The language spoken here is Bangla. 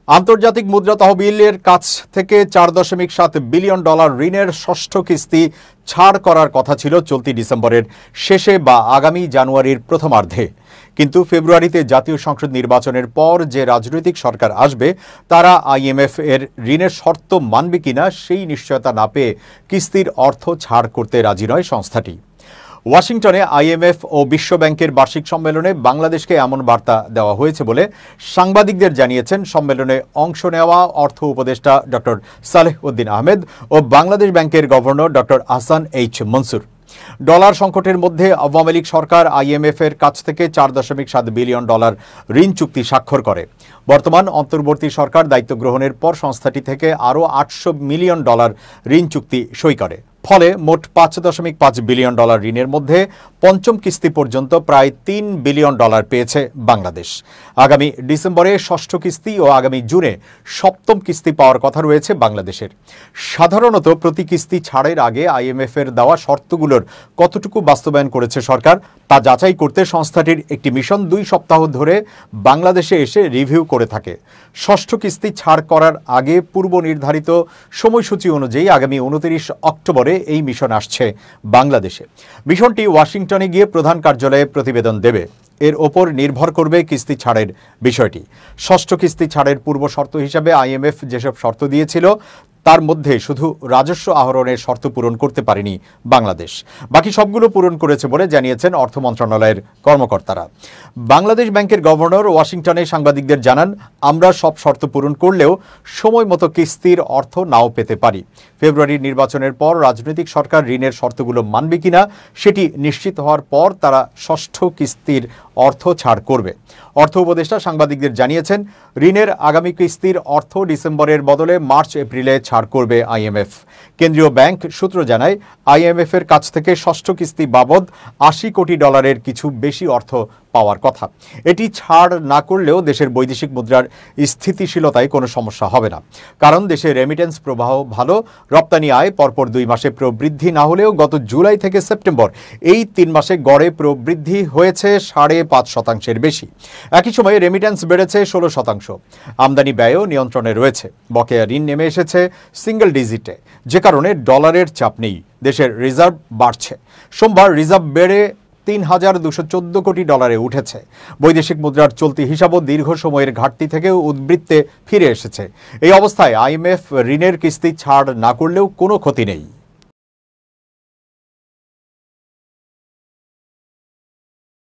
আন্তর্জাতিক মুদ্রা তহবিলের কাছ থেকে 4.7 বিলিয়ন ডলার ঋণের ষষ্ঠ কিস্তি ছাড় করার কথা ছিল চলতি ডিসেম্বরের শেষে বা আগামী জানুয়ারির প্রথমার্ধে। কিন্তু ফেব্রুয়ারিতে জাতীয় সংসদ নির্বাচনের পর যে রাজনৈতিক সরকার আসবে তারা আইএমএফ এর ঋণের শর্ত মানবে কিনা সেই নিশ্চয়তা না পেয়ে কিস্তির অর্থ ছাড় করতে রাজি নয় সংস্থাটি। ওয়াশিংটনে আইএমএফ ও বিশ্বব্যাংকের বার্ষিক সম্মেলনে বাংলাদেশকে এমন বার্তা দেওয়া হয়েছে বলে সাংবাদিকদের জানিয়েছেন সম্মেলনে অংশ নেওয়া অর্থ উপদেষ্টা ডক্টর সালেহ উদ্দিন আহমেদ ও বাংলাদেশ ব্যাংকের governor doctor Ahsan H Mansur. Dollar সংকটের মধ্যে আওয়ামী লীগ সরকার আইএমএফ এর কাছ থেকে 4.7 বিলিয়ন ডলার ঋণ চুক্তি স্বাক্ষর করে। বর্তমান অন্তর্বর্তী সরকার দায়িত্ব গ্রহণের পর সংস্থাটি থেকে আরও 800 মিলিয়ন ডলার ঋণ চুক্তি সই করে। ফলে মোট 5.5 বিলিয়ন ডলার ঋণের মধ্যে পঞ্চম কিস্তি পর্যন্ত প্রায় 3 বিলিয়ন ডলার পেয়েছে বাংলাদেশ। আগামী ডিসেম্বরে ষষ্ঠ কিস্তি ও আগামী জুনে সপ্তম কিস্তি পাওয়ার কথা রয়েছে বাংলাদেশের। সাধারণত প্রতি কিস্তি ছাড়ের আগে আইএমএফ এর দেওয়া শর্তগুলোর কতটুকু বাস্তবায়ন করেছে সরকার তা যাচাই করতে সংস্থাটির একটি মিশন 2 সপ্তাহ ধরে বাংলাদেশে এসে রিভিউ করে থাকে। ষষ্ঠ কিস্তি ছাড় করার আগে পূর্ব নির্ধারিত সময়সূচি অনুযায়ী আগামী 29 অক্টোবরে এই মিশন আসছে বাংলাদেশে। মিশনটি ওয়াশিংটনে গিয়ে প্রধান কার্যালয়ে প্রতিবেদন দেবে। এর ওপর নির্ভর করবে কিস্তি ছাড়ের বিষয়টি। ষষ্ঠ কিস্তি ছাড়ের পূর্ব শর্ত হিসাবে আইএমএফ যেসব শর্ত দিয়েছিল তার মধ্যে শুধু রাজস্ব আহরণের শর্ত পূরণ করতে পারেনি বাংলাদেশ, বাকি সবগুলো পূরণ করেছে বলে জানিয়েছেন অর্থ মন্ত্রণালয়ের কর্মকর্তারা। বাংলাদেশ ব্যাংকের গভর্নর ওয়াশিংটনে সাংবাদিকদের জানান, আমরা সব শর্ত পূরণ করলেও সময় মতো কিস্তির অর্থ নাও পেতে পারি। ফেব্রুয়ারির নির্বাচনের পর রাজনৈতিক সরকার ঋণের শর্তগুলো মানবে কিনা সেটি নিশ্চিত হওয়ার পর তারা ষষ্ঠ কিস্তির অর্থ ছাড় করবে। অর্থ উপদেষ্টা সাংবাদিকদের জানিয়েছেন, ঋণের আগামী কিস্তির অর্থ ডিসেম্বরের বদলে মার্চ এপ্রিলে ছাড় করবে আইএমএফ। কেন্দ্রীয় ব্যাংক সূত্র জানায়, আইএমএফ এর কাছ থেকে ষষ্ঠ কিস্তি বাবদ 80 কোটি ডলারের কিছু বেশি অর্থ পাওয়ার কথা। এটি ছাড় না করলেও দেশের বৈদেশিক মুদ্রার স্থিতিশীলতায় কোনো সমস্যা হবে না, কারণ দেশে রেমিটেন্স প্রবাহ ভালো। রপ্তানি আয় পরপর 2 মাসে প্রবৃদ্ধি না হলেও গত জুলাই থেকে সেপ্টেম্বর এই 3 মাসে গড়ে প্রবৃদ্ধি হয়েছে 5.5% বেশি। একই সময়ে রেমিটেন্স বেড়েছে 16%। আমদানি ব্যয়ও নিয়ন্ত্রণে রয়েছে। বকেয়া ঋণ নেমে এসেছে সিঙ্গেল ডিজিটে, যে কারণে ডলারের চাপ নেই। দেশের রিজার্ভ বাড়ছে। সোমবার রিজার্ভ বেড়ে 3,214 কোটি ডলারে উঠেছে। বৈদেশিক মুদ্রার চলতি হিসাবও দীর্ঘ সময়ের ঘাটতি থেকেও উদ্বৃত্তে ফিরে এসেছে। এই অবস্থায় আইএমএফ ঋণের কিস্তি ছাড় না করলেও কোনো ক্ষতি নেই।